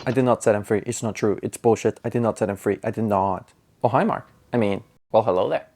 I did not set him free. It's not true. It's bullshit. I did not set him free. I did not. Oh, hi, Mark. I mean, well, hello there.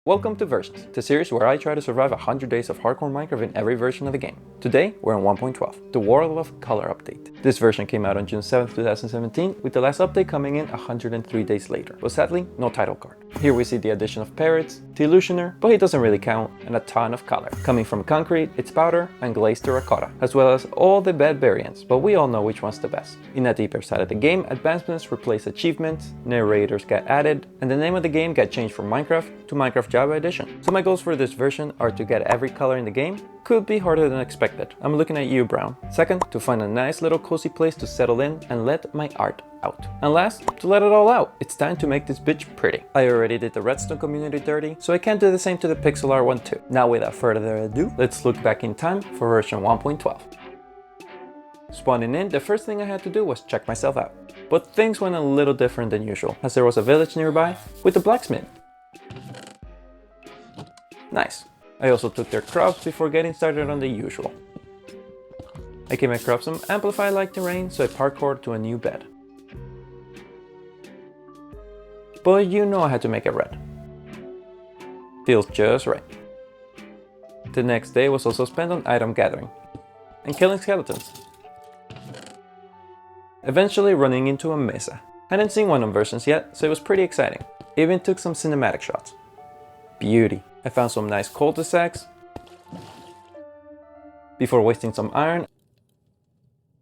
Welcome to Versions, the series where I try to survive 100 days of hardcore Minecraft in every version of the game. Today, we're on 1.12, the World of Color update. This version came out on June 7th, 2017, with the last update coming in 103 days later, but sadly, no title card. Here we see the addition of parrots, the illusioner, but he doesn't really count, and a ton of color. Coming from concrete, it's powder, and glazed terracotta, as well as all the bed variants, but we all know which one's the best. In a deeper side of the game, advancements replace achievements, narrators get added, and the name of the game got changed from Minecraft to Minecraft Java Edition. So my goals for this version are to get every color in the game. Could be harder than expected. I'm looking at you, Brown. Second, to find a nice little cozy place to settle in and let my art out. And last, to let it all out. It's time to make this bitch pretty. I already did the redstone community dirty, so I can do the same to the pixel art one too. Now without further ado, let's look back in time for version 1.12. Spawning in, the first thing I had to do was check myself out. But things went a little different than usual, as there was a village nearby with a blacksmith. Nice. I also took their crops before getting started on the usual. I gave my crops some amplified-like terrain, so I parkoured to a new bed. But you know I had to make it red. Feels just right. The next day was also spent on item gathering and killing skeletons. Eventually running into a mesa. Hadn't seen one on versions yet, so it was pretty exciting. Even took some cinematic shots. Beauty. I found some nice cul-de-sacs before wasting some iron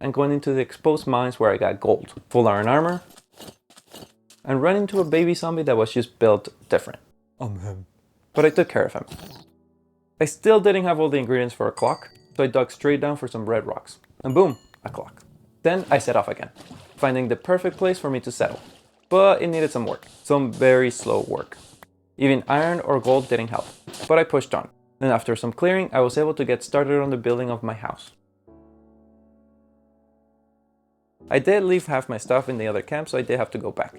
and going into the exposed mines where I got gold, full iron armor, and run into a baby zombie that was just built different. But I took care of him. I still didn't have all the ingredients for a clock, so I dug straight down for some red rocks, and boom, a clock. Then I set off again, finding the perfect place for me to settle. But it needed some work, some very slow work. Even iron or gold didn't help, but I pushed on, and after some clearing, I was able to get started on the building of my house. I did leave half my stuff in the other camp, so I did have to go back.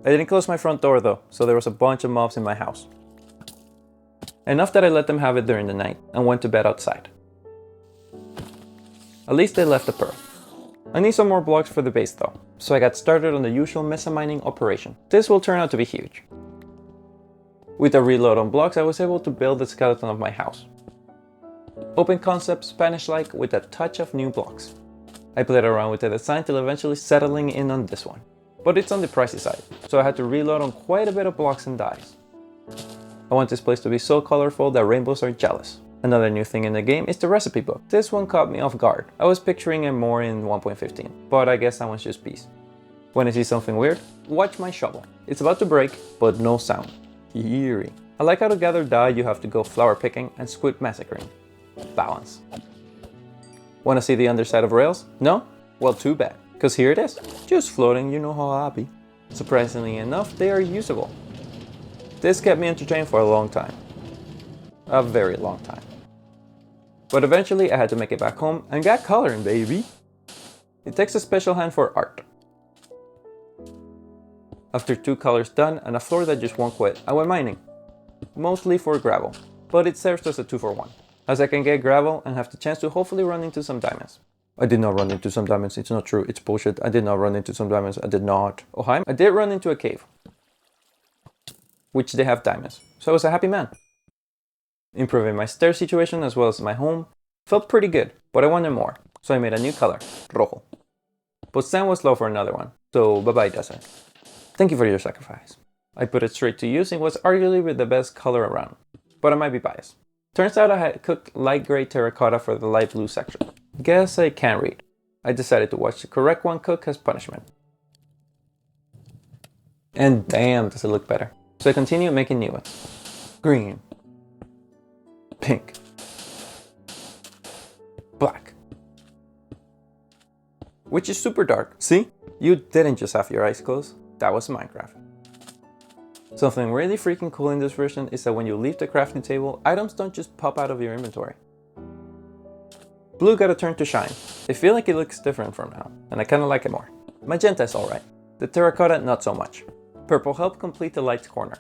I didn't close my front door though, so there was a bunch of mobs in my house. Enough that I let them have it during the night, and went to bed outside. At least they left a pearl. I need some more blocks for the base though, so I got started on the usual mesa mining operation. This will turn out to be huge. With a reload on blocks, I was able to build the skeleton of my house. Open concept, Spanish-like, with a touch of new blocks. I played around with the design till eventually settling in on this one. But it's on the pricey side, so I had to reload on quite a bit of blocks and dyes. I want this place to be so colorful that rainbows are jealous. Another new thing in the game is the recipe book. This one caught me off guard. I was picturing it more in 1.15, but I guess that one's just peace. When I see something weird, watch my shovel. It's about to break, but no sound. Eerie. I like how to gather dye you have to go flower picking and squid massacring. Balance. Wanna see the underside of rails? No? Well, too bad, cause here it is. Just floating, you know how I be. Surprisingly enough, they are usable. This kept me entertained for a long time. A very long time. But eventually I had to make it back home and got coloring, baby. It takes a special hand for art. After 2 colors done and a floor that just won't quit, I went mining. Mostly for gravel, but it serves as a 2-for-1, as I can get gravel and have the chance to hopefully run into some diamonds. I did not run into some diamonds, it's not true, it's bullshit. I did not run into some diamonds, I did not. Oh hi, I did run into a cave, which they have diamonds, so I was a happy man. Improving my stair situation as well as my home felt pretty good, but I wanted more, so I made a new color, rojo. But sand was low for another one, so bye bye desert. Thank you for your sacrifice. I put it straight to using what's arguably the best color around, but I might be biased. Turns out I had cooked light gray terracotta for the light blue section. Guess I can't read. I decided to watch the correct one cook as punishment. And damn, does it look better. So I continued making new ones. Green. Pink. Black. Which is super dark. See? You didn't just have your eyes closed. That was Minecraft. Something really freaking cool in this version is that when you leave the crafting table, items don't just pop out of your inventory. Blue got a turn to shine. I feel like it looks different from now, and I kinda like it more. Magenta is alright. The terracotta not so much. Purple helped complete the light corner.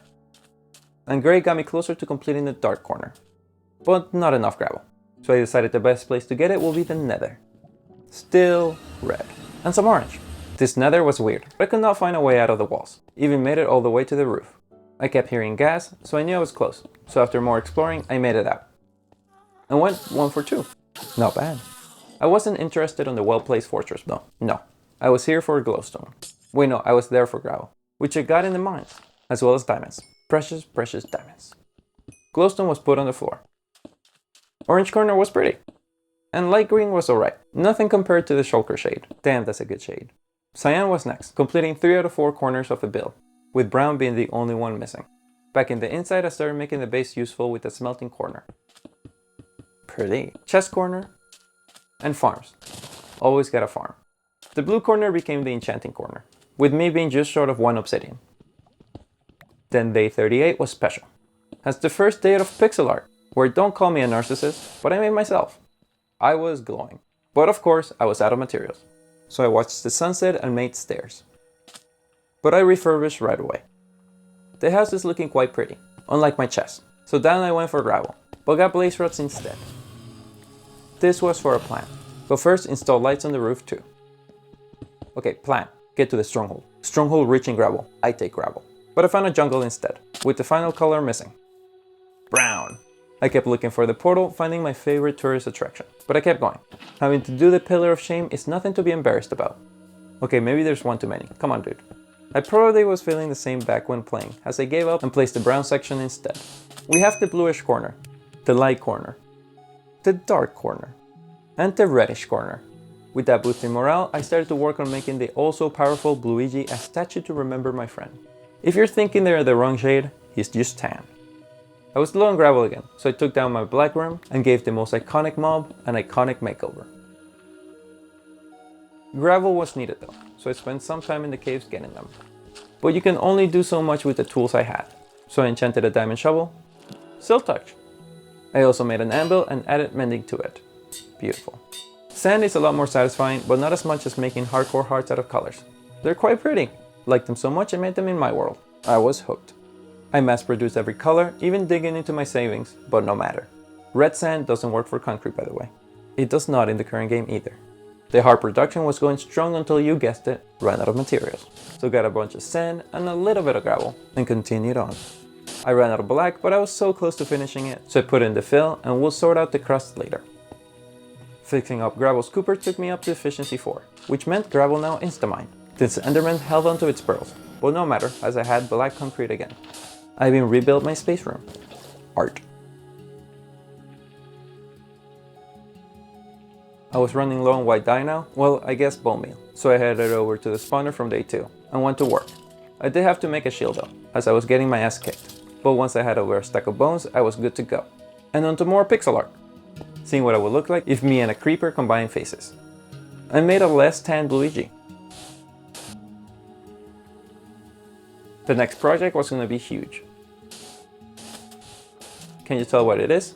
And gray got me closer to completing the dark corner. But not enough gravel. So I decided the best place to get it will be the nether. Still red. And some orange. This nether was weird, but I could not find a way out of the walls. Even made it all the way to the roof. I kept hearing gas, so I knew I was close. So after more exploring, I made it out. And went 1 for 2. Not bad. I wasn't interested in the well-placed fortress though. No. I was here for glowstone. Wait no, I was there for gravel. Which I got in the mines. As well as diamonds. Precious, precious diamonds. Glowstone was put on the floor. Orange corner was pretty. And light green was alright. Nothing compared to the shulker shade. Damn, that's a good shade. Cyan was next, completing 3 out of 4 corners of the build, with brown being the only one missing. Back in the inside, I started making the base useful with the smelting corner. Pretty. Chest corner. And farms. Always got a farm. The blue corner became the enchanting corner, with me being just short of 1 obsidian. Then day 38 was special. As the first day of pixel art, where don't call me a narcissist, but I made myself. I was glowing. But of course, I was out of materials. So I watched the sunset and made stairs. But I refurbished right away. The house is looking quite pretty, unlike my chest. So down I went for gravel, but got blaze rods instead. This was for a plan. But first install lights on the roof too. Okay, plan. Get to the stronghold. Stronghold rich in gravel. I take gravel. But I found a jungle instead, with the final color missing. Brown. I kept looking for the portal, finding my favorite tourist attraction. But I kept going. Having to do the pillar of shame is nothing to be embarrassed about. Okay, maybe there's one too many. Come on, dude. I probably was feeling the same back when playing, as I gave up and placed the brown section instead. We have the bluish corner, the light corner, the dark corner, and the reddish corner. With that boosting morale, I started to work on making the also powerful Luigi a statue to remember my friend. If you're thinking they're the wrong shade, he's just tan. I was low on gravel again, so I took down my black room and gave the most iconic mob an iconic makeover. Gravel was needed though, so I spent some time in the caves getting them. But you can only do so much with the tools I had, so I enchanted a diamond shovel, Silk Touch. I also made an anvil and added mending to it. Beautiful. Sand is a lot more satisfying, but not as much as making hardcore hearts out of colors. They're quite pretty. Liked them so much I made them in my world. I was hooked. I mass-produced every color, even digging into my savings, but no matter. Red sand doesn't work for concrete, by the way. It does not in the current game either. The hard production was going strong until you guessed it, ran out of materials. So got a bunch of sand and a little bit of gravel, and continued on. I ran out of black, but I was so close to finishing it, so I put in the fill and we'll sort out the crust later. Fixing up gravel scooper took me up to efficiency 4, which meant gravel now insta-mine. This Enderman held onto its pearls, but no matter, as I had black concrete again. I even rebuilt my space room. Art. I was running low on white dye now, well I guess bone meal, so I headed over to the spawner from day 2 and went to work. I did have to make a shield though, as I was getting my ass kicked, but once I had over a stack of bones I was good to go. And on to more pixel art, seeing what I would look like if me and a creeper combined faces. I made a less tan Luigi. The next project was going to be huge. Can you tell what it is?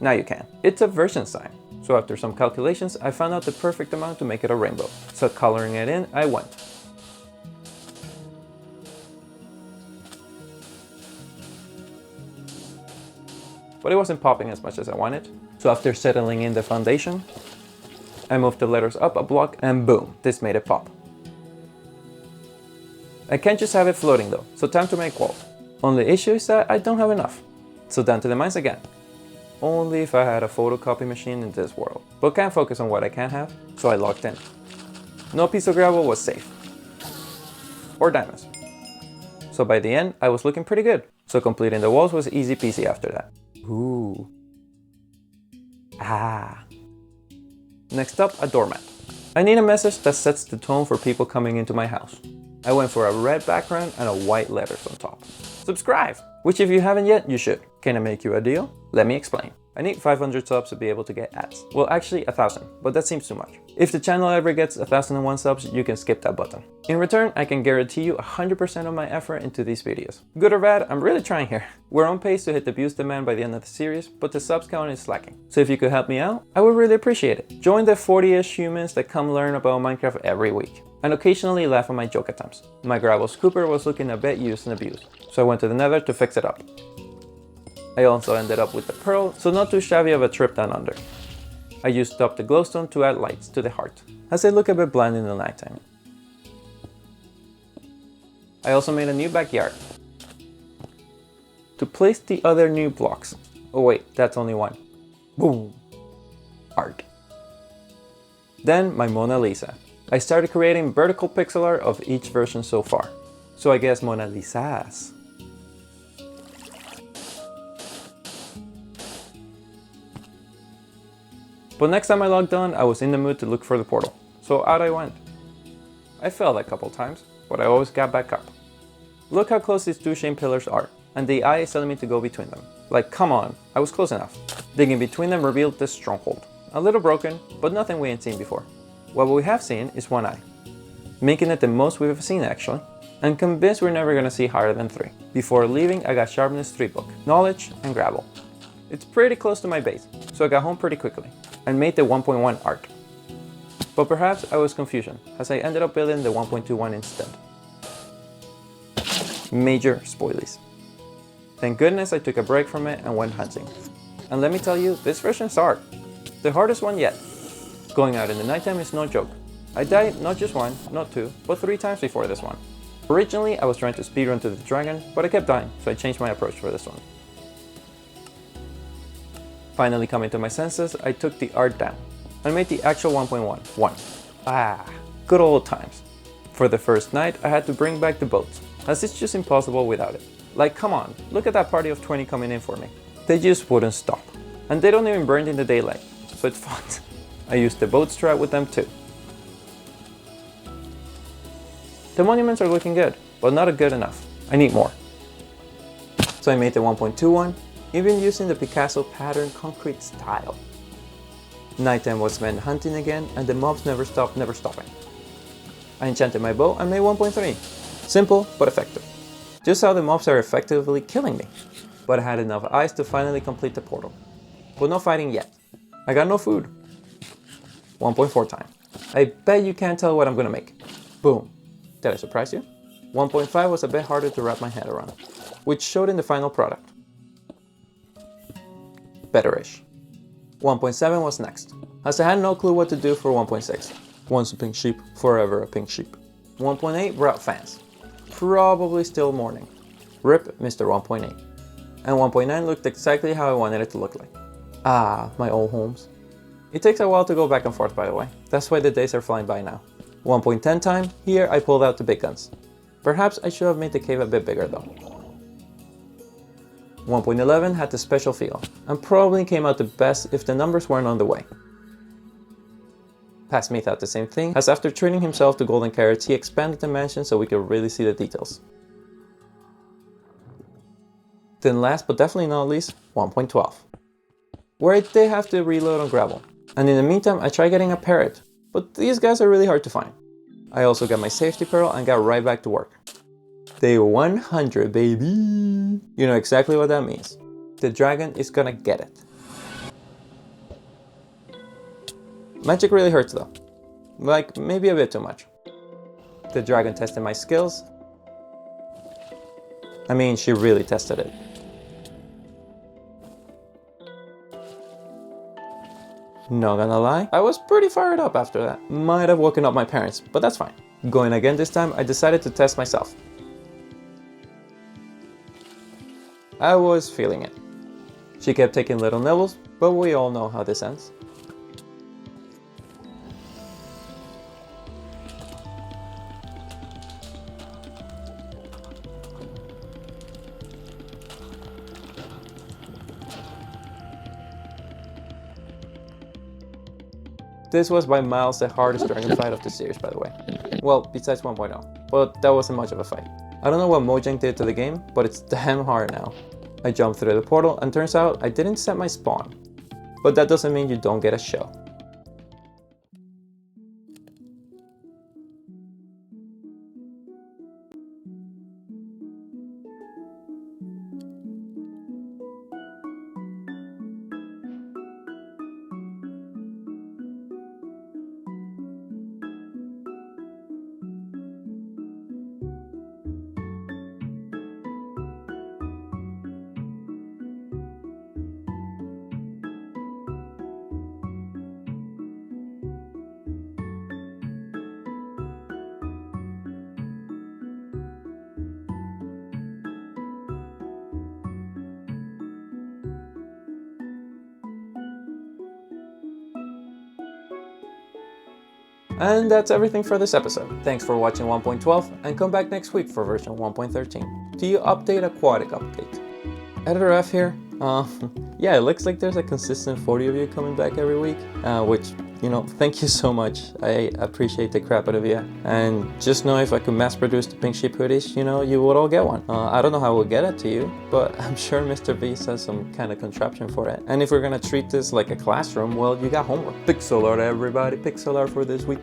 Now you can. It's a version sign. So after some calculations, I found out the perfect amount to make it a rainbow. So coloring it in, I went. But it wasn't popping as much as I wanted. So after settling in the foundation, I moved the letters up a block and boom, this made it pop. I can't just have it floating though, so time to make walls. Only issue is that I don't have enough. So down to the mines again. Only if I had a photocopy machine in this world. But can't focus on what I can't have, so I locked in. No piece of gravel was safe. Or diamonds. So by the end, I was looking pretty good. So completing the walls was easy peasy after that. Ooh. Ah. Next up, a doormat. I need a message that sets the tone for people coming into my house. I went for a red background and a white letters on top. Subscribe! Which if you haven't yet, you should. Can I make you a deal? Let me explain. I need 500 subs to be able to get ads. Well, actually 1,000, but that seems too much. If the channel ever gets 1,001 subs, you can skip that button. In return, I can guarantee you 100% of my effort into these videos. Good or bad, I'm really trying here. We're on pace to hit the views demand by the end of the series, but the subs count is slacking. So if you could help me out, I would really appreciate it. Join the 40-ish humans that come learn about Minecraft every week, and occasionally laugh at my joke attempts. My gravel scooper was looking a bit used and abused, so I went to the nether to fix it up. I also ended up with the pearl, so not too shabby of a trip down under. I used up the glowstone to add lights to the heart, as they look a bit bland in the nighttime. I also made a new backyard to place the other new blocks. Oh wait, that's only one. Boom! Art. Then my Mona Lisa. I started creating vertical pixel art of each version so far. So I guess Mona Lisa's. But next time I logged on, I was in the mood to look for the portal, so out I went. I fell a couple times, but I always got back up. Look how close these two shame pillars are, and the eye is telling me to go between them. Like, come on, I was close enough. Digging between them revealed this stronghold. A little broken, but nothing we ain't seen before. What we have seen is one eye, making it the most we've ever seen actually. I'm convinced we're never gonna see higher than 3. Before leaving, I got Sharpness 3 book, Knowledge, and Gravel. It's pretty close to my base, so I got home pretty quickly and made the 1.1 art. But perhaps I was confusion, as I ended up building the 1.21 instead. Major spoilies. Thank goodness I took a break from it and went hunting. And let me tell you, this version's hard. The hardest one yet. Going out in the nighttime is no joke. I died not just 1, not 2, but 3 times before this one. Originally I was trying to speedrun to the dragon, but I kept dying, so I changed my approach for this one. Finally coming to my senses, I took the art down and made the actual 1.1. Good old times. For the first night, I had to bring back the boats, as it's just impossible without it. Like, come on, look at that party of 20 coming in for me. They just wouldn't stop. And they don't even burn in the daylight, so it's fun. I used the boat strat with them too. The monuments are looking good, but not good enough. I need more. So I made the 1.21, even using the Picasso pattern concrete style. Nighttime was spent hunting again, and the mobs never stopping. I enchanted my bow and made 1.3. Simple, but effective. Just how the mobs are effectively killing me. But I had enough eyes to finally complete the portal. But no fighting yet. I got no food. 1.4 time. I bet you can't tell what I'm gonna make. Boom. Did I surprise you? 1.5 was a bit harder to wrap my head around, which showed in the final product. Better-ish. 1.7 was next, as I had no clue what to do for 1.6. Once a pink sheep, forever a pink sheep. 1.8 brought fans. Probably still mourning. RIP Mr. 1.8. And 1.9 looked exactly how I wanted it to look like. Ah, my old homes. It takes a while to go back and forth, by the way. That's why the days are flying by now. 1.10 time, here I pulled out the big guns. Perhaps I should have made the cave a bit bigger though. 1.11 had the special feel, and probably came out the best if the numbers weren't on the way. Past me thought the same thing, as after training himself to golden carrots, he expanded the mansion so we could really see the details. Then last but definitely not least, 1.12. Where I did have to reload on gravel, and in the meantime I tried getting a parrot, but these guys are really hard to find. I also got my safety pearl and got right back to work. Day 100, baby! You know exactly what that means. The dragon is gonna get it. Magic really hurts though. Like, maybe a bit too much. The dragon tested my skills. I mean, she really tested it. Not gonna lie, I was pretty fired up after that. Might have woken up my parents, but that's fine. Going again this time, I decided to test myself. I was feeling it. She kept taking little nibbles, but we all know how this ends. This was by miles the hardest dragon fight of the series, by the way. Well, besides 1.0, but that wasn't much of a fight. I don't know what Mojang did to the game, but it's damn hard now. I jumped through the portal and turns out I didn't set my spawn. but that doesn't mean you don't get a shell. And that's everything for this episode. Thanks for watching 1.12 and come back next week for version 1.13. Do you update aquatic update? Editor F here. Yeah, it looks like there's a consistent 40 of you coming back every week, which, you know, thank you so much. I appreciate the crap out of you. And just know if I could mass produce the pink sheep hoodies, you know, you would all get one. I don't know how we'll get it to you, but I'm sure Mr. Beast has some kind of contraption for it. And if we're gonna treat this like a classroom, well, you got homework. Pixel art, everybody. Pixel art for this week.